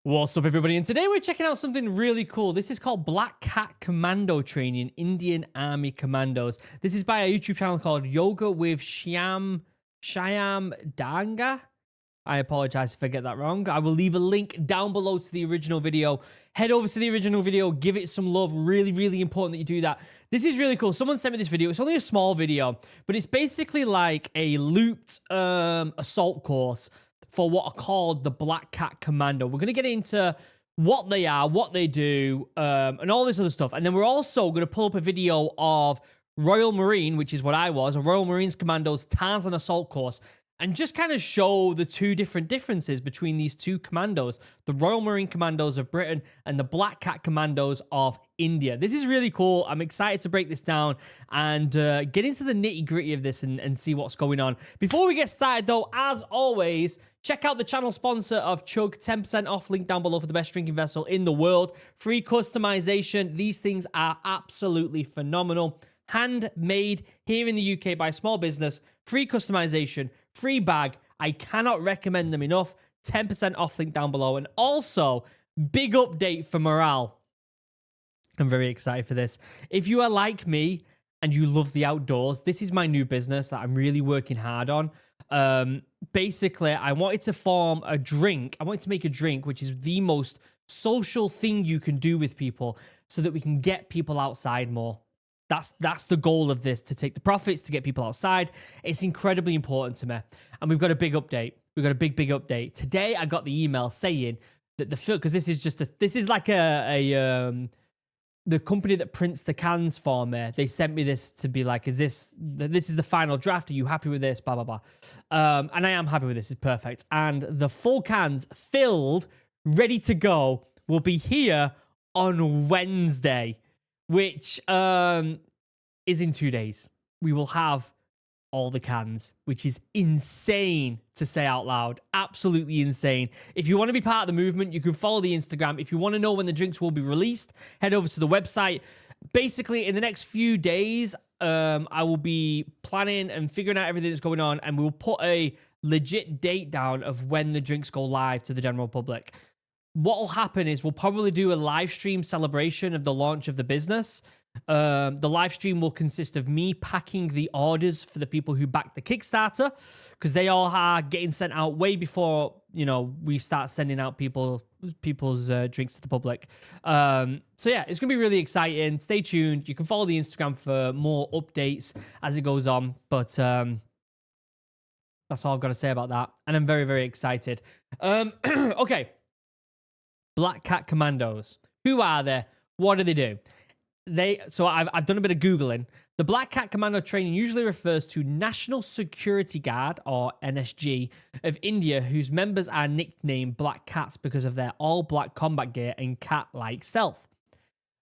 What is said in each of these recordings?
What's up, everybody? And today we're checking out something really cool. This is called Black Cat Commando Training, Indian Army Commandos. This is by a YouTube channel called Yoga with Shyam Danga. I apologize if I get that wrong. I will leave a link down below to the original video. Head over to the original video, give it some love. Really, really important that you do that. This is really cool. Someone sent me this video. It's only a small video, but it's basically like a looped assault course for what are called the Black Cat Commando. We're going to get into what they are, what they do, and all this other stuff. And then we're also going to pull up a video of Royal Marine, which is what I was, a Royal Marines Commandos Tarzan assault course, and just kind of show the two differences between these two commandos, the Royal Marine Commandos of Britain and the Black Cat Commandos of India. This is really cool. I'm excited to break this down and get into the nitty-gritty of this and see what's going on. Before we get started, though, as always, check out the channel sponsor of Chug, 10% off, link down below for the best drinking vessel in the world. Free customization. These things are absolutely phenomenal. Handmade here in the UK by a small business. Free customization, free bag. I cannot recommend them enough. 10% off, link down below. And also, big update for morale. I'm very excited for this. If you are like me and you love the outdoors, this is my new business that I'm really working hard on. Basically, I wanted to form a drink. I wanted to make a drink, which is the most social thing you can do with people so that we can get people outside more. That's the goal of this, to take the profits, to get people outside. It's incredibly important to me. And we've got a big update. We've got a big update. Today, I got the email saying that the film, because this is like the company that prints the cans for me, they sent me this to be like, this is the final draft. Are you happy with this? Blah, blah, blah. And I am happy with this. It's perfect. And the full cans filled, ready to go, will be here on Wednesday, which is in 2 days. We will have all the cans, which is insane to say out loud. Absolutely insane. If you want to be part of the movement, you can follow the Instagram. If you want to know when the drinks will be released, head over to the website. Basically, in the next few days, I will be planning and figuring out everything that's going on, and we will put a legit date down of when the drinks go live to the general public. What will happen is we'll probably do a live stream celebration of the launch of the business. The live stream will consist of me packing the orders for the people who backed the Kickstarter, because they all are getting sent out way before, you know, we start sending out people's drinks to the public. So yeah, it's gonna be really exciting. Stay tuned. You can follow the Instagram for more updates as it goes on. But that's all I've got to say about that, and I'm very, very excited. Okay. Black Cat Commandos. Who are they? What do they do? So I've done a bit of Googling. The Black Cat Commando training usually refers to National Security Guard, or NSG, of India, whose members are nicknamed Black Cats because of their all-black combat gear and cat-like stealth.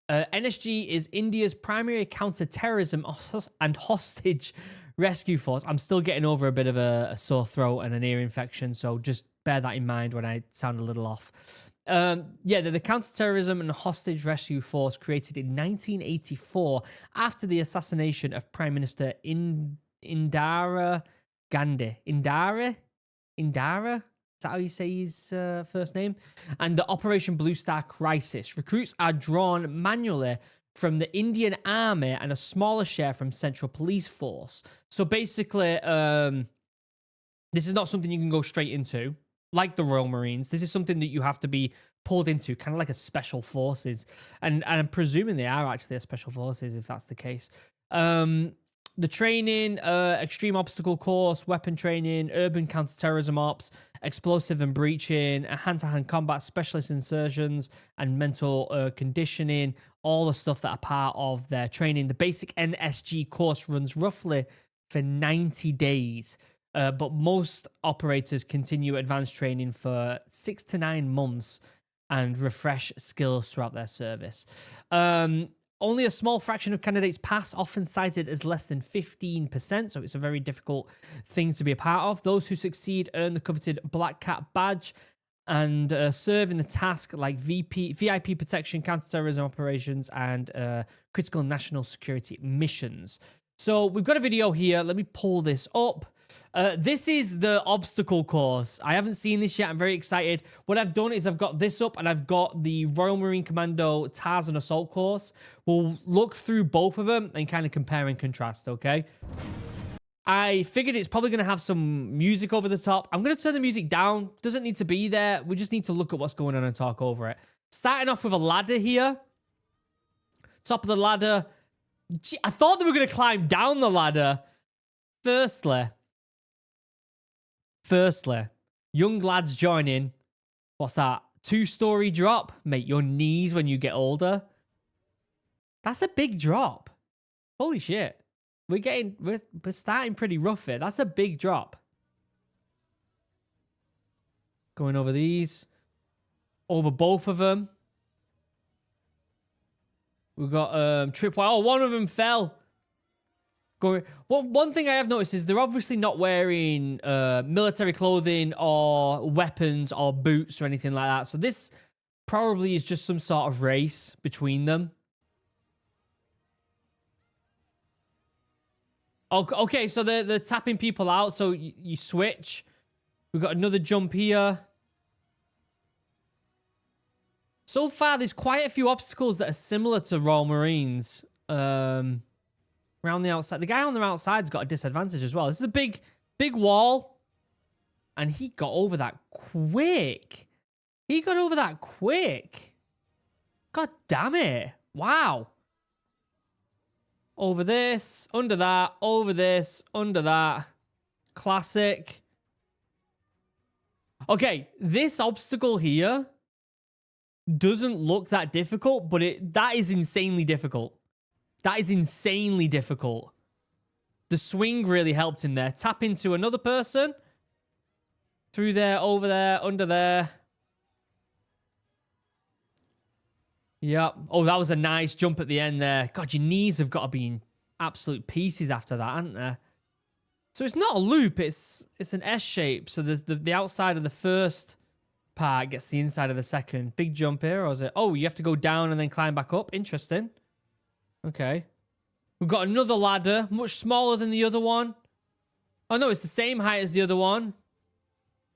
NSG is India's primary counter-terrorism and hostage rescue force. I'm still getting over a bit of a sore throat and an ear infection, so just bear that in mind when I sound a little off. Yeah, they're the counterterrorism and hostage rescue force created in 1984 after the assassination of Prime Minister Indira Gandhi. Indira? Is that how you say his first name? And the Operation Blue Star Crisis. Recruits are drawn manually from the Indian Army and a smaller share from Central Police Force. So basically, this is not something you can go straight into, like the Royal Marines. This is something that you have to be pulled into, kind of like a special forces. And I'm presuming they are actually a special forces, if that's the case. The training, extreme obstacle course, weapon training, urban counterterrorism ops, explosive and breaching, hand-to-hand combat, specialist insertions, and mental conditioning, all the stuff that are part of their training. The basic NSG course runs roughly for 90 days. But most operators continue advanced training for 6 to 9 months and refresh skills throughout their service. Only a small fraction of candidates pass, often cited as less than 15%, so it's a very difficult thing to be a part of. Those who succeed earn the coveted Black Cat badge and serve in the task like VIP protection, counterterrorism operations, and critical national security missions. So we've got a video here. Let me pull this up. This is the obstacle course. I haven't seen this yet. I'm very excited. What I've done is I've got this up and I've got the Royal Marine Commando Tarzan Assault course. We'll look through both of them and kind of compare and contrast, okay? I figured it's probably going to have some music over the top. I'm going to turn the music down. Doesn't need to be there. We just need to look at what's going on and talk over it. Starting off with a ladder here. Top of the ladder. Gee, I thought they were going to climb down the ladder. Firstly, young lads joining. What's that? 2-story drop? Mate, your knees when you get older. That's a big drop. Holy shit. We're starting pretty rough here. That's a big drop. Going over these. Over both of them. We've got tripwire. Oh, one of them fell. Going. Well, one thing I have noticed is they're obviously not wearing military clothing or weapons or boots or anything like that. So this probably is just some sort of race between them. Okay, so they're tapping people out. So you switch. We've got another jump here. So far, there's quite a few obstacles that are similar to Royal Marines. Around the outside. The guy on the outside's got a disadvantage as well. This is a big wall. And he got over that quick. God damn it. Wow. Over this, under that, over this, under that. Classic. Okay, this obstacle here doesn't look that difficult, but that is insanely difficult. That is insanely difficult. The swing really helped in there. Tap into another person. Through there, over there, under there. Yep. Oh, that was a nice jump at the end there. God, your knees have got to be in absolute pieces after that, haven't they? So it's not a loop. It's an S shape. So the outside of the first part gets the inside of the second. Big jump here, or is it? Oh, you have to go down and then climb back up. Interesting. Okay. We've got another ladder, much smaller than the other one. Oh, no, it's the same height as the other one.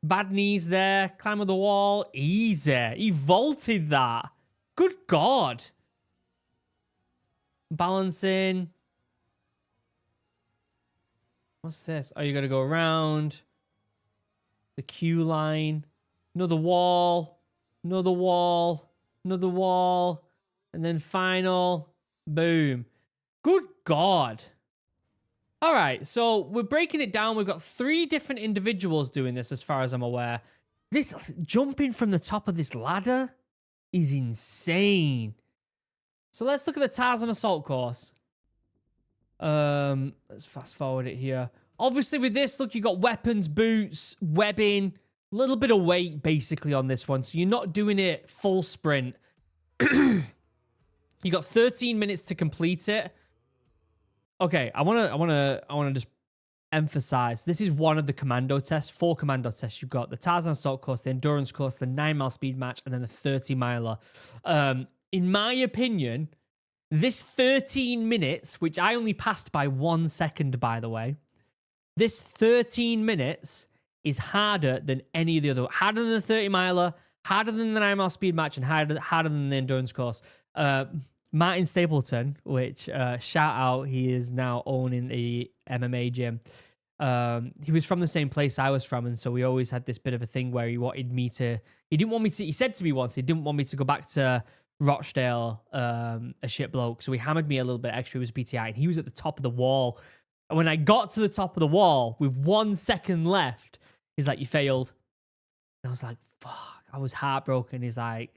Bad knees there. Climb on the wall. Easy. He vaulted that. Good God. Balancing. What's this? Oh, you got to go around. The queue line. Another wall. Another wall. Another wall. And then final. Boom. Good God. All right, so we're breaking it down. We've got 3 different individuals doing this as far as I'm aware. This jumping from the top of this ladder is insane. So let's look at the Tarzan Assault course. Let's fast forward it here. Obviously with this, look, you got weapons, boots, webbing, a little bit of weight basically on this one. So you're not doing it full sprint. You got 13 minutes to complete it. Okay, I wanna just emphasize this is one of the commando tests, 4 commando tests. You've got the Tarzan Assault course, the endurance course, the 9-mile speed match, and then the 30-miler. In my opinion, this 13 minutes, which I only passed by 1 second, by the way, this 13 minutes is harder than any of the other. Harder than the 30-miler, harder than the 9-mile speed match, and harder than the endurance course. Martin Stapleton, which shout out, he is now owning a MMA gym. He was from the same place I was from, and so we always had this bit of a thing where he said to me once, he didn't want me to go back to Rochdale, a shit bloke. So he hammered me a little bit extra. He was PTI, and he was at the top of the wall. And when I got to the top of the wall with 1 second left, he's like, "You failed." And I was like, "Fuck!" I was heartbroken. He's like,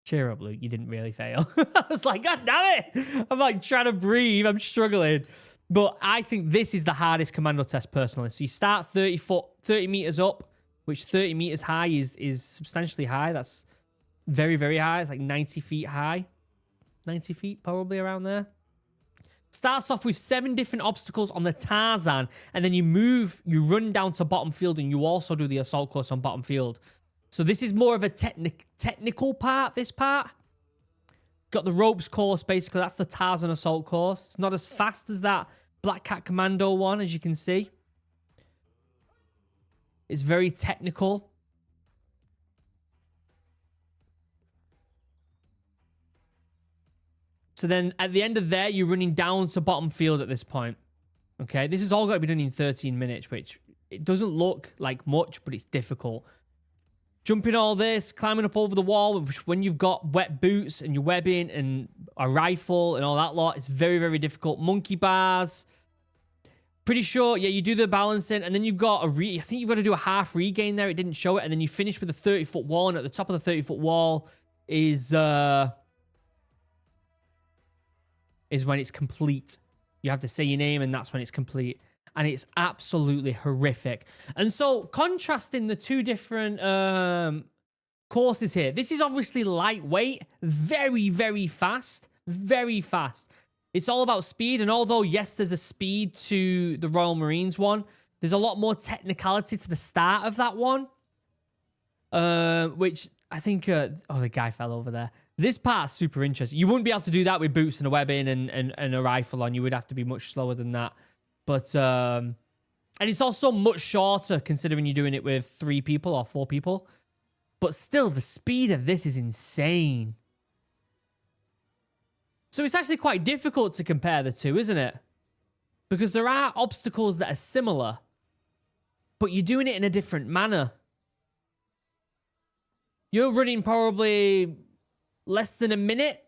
"Cheer up, Luke. You didn't really fail." I was like, "God damn it!" I'm like trying to breathe. I'm struggling. But I think this is the hardest commando test personally. So you start 30 meters up, which 30 meters high is substantially high. That's very, very high. It's like 90 feet high. 90 feet, probably around there. Starts off with 7 different obstacles on the Tarzan, and then you run down to bottom field, and you also do the assault course on bottom field. So this is more of a technical part, this part. Got the ropes course, basically. That's the Tarzan Assault course. It's not as fast as that Black Cat Commando one, as you can see. It's very technical. So then at the end of there, you're running down to bottom field at this point. Okay, this is all got to be done in 13 minutes, which it doesn't look like much, but it's difficult. Jumping all this, climbing up over the wall, which when you've got wet boots and you're webbing and a rifle and all that lot, it's very, very difficult. Monkey bars. Pretty sure, yeah, you do the balancing, and then you've got I think you've got to do a half regain there. It didn't show it, and then you finish with a 30-foot wall, and at the top of the 30-foot wall is when it's complete. You have to say your name, and that's when it's complete. And it's absolutely horrific. And so, contrasting the two different courses here, this is obviously lightweight, very, very fast, very fast. It's all about speed, and although, yes, there's a speed to the Royal Marines one, there's a lot more technicality to the start of that one, which I think... oh, the guy fell over there. This part's super interesting. You wouldn't be able to do that with boots and a webbing and a rifle on. You would have to be much slower than that. But, and it's also much shorter considering you're doing it with 3 people or 4 people. But still, the speed of this is insane. So it's actually quite difficult to compare the two, isn't it? Because there are obstacles that are similar, but you're doing it in a different manner. You're running probably less than a minute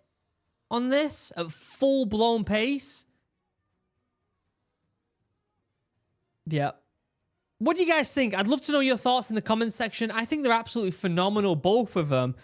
on this at full-blown pace. Yeah. What do you guys think? I'd love to know your thoughts in the comments section. I think they're absolutely phenomenal, both of them.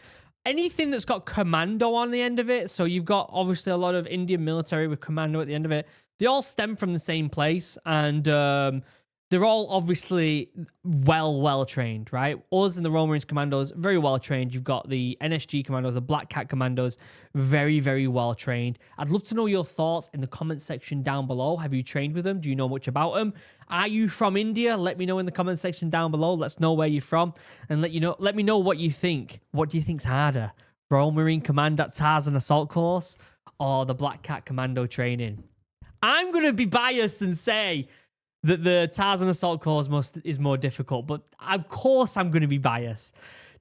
Anything that's got Commando on the end of it, so you've got obviously a lot of Indian military with Commando at the end of it, they all stem from the same place, and they're all obviously well trained, right? Us and the Royal Marines Commandos, very well trained. You've got the NSG Commandos, the Black Cat Commandos, very, very well trained. I'd love to know your thoughts in the comment section down below. Have you trained with them? Do you know much about them? Are you from India? Let me know in the comment section down below. Let's know where you're from, and let me know what you think. What do you think's harder? Royal Marine Commando Tarzan Assault Course or the Black Cat Commando training? I'm going to be biased and say that the Tarzan Assault Course is more difficult, but of course I'm going to be biased.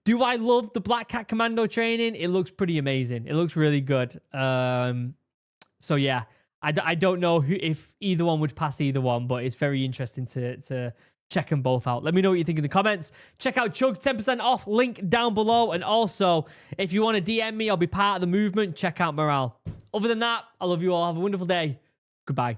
Do I love the Black Cat Commando training? It looks pretty amazing. It looks really good. So yeah, I don't know if either one would pass either one, but it's very interesting to check them both out. Let me know what you think in the comments. Check out Chug, 10% off, link down below. And also, if you want to DM me or be part of the movement, check out Morale. Other than that, I love you all. Have a wonderful day. Goodbye.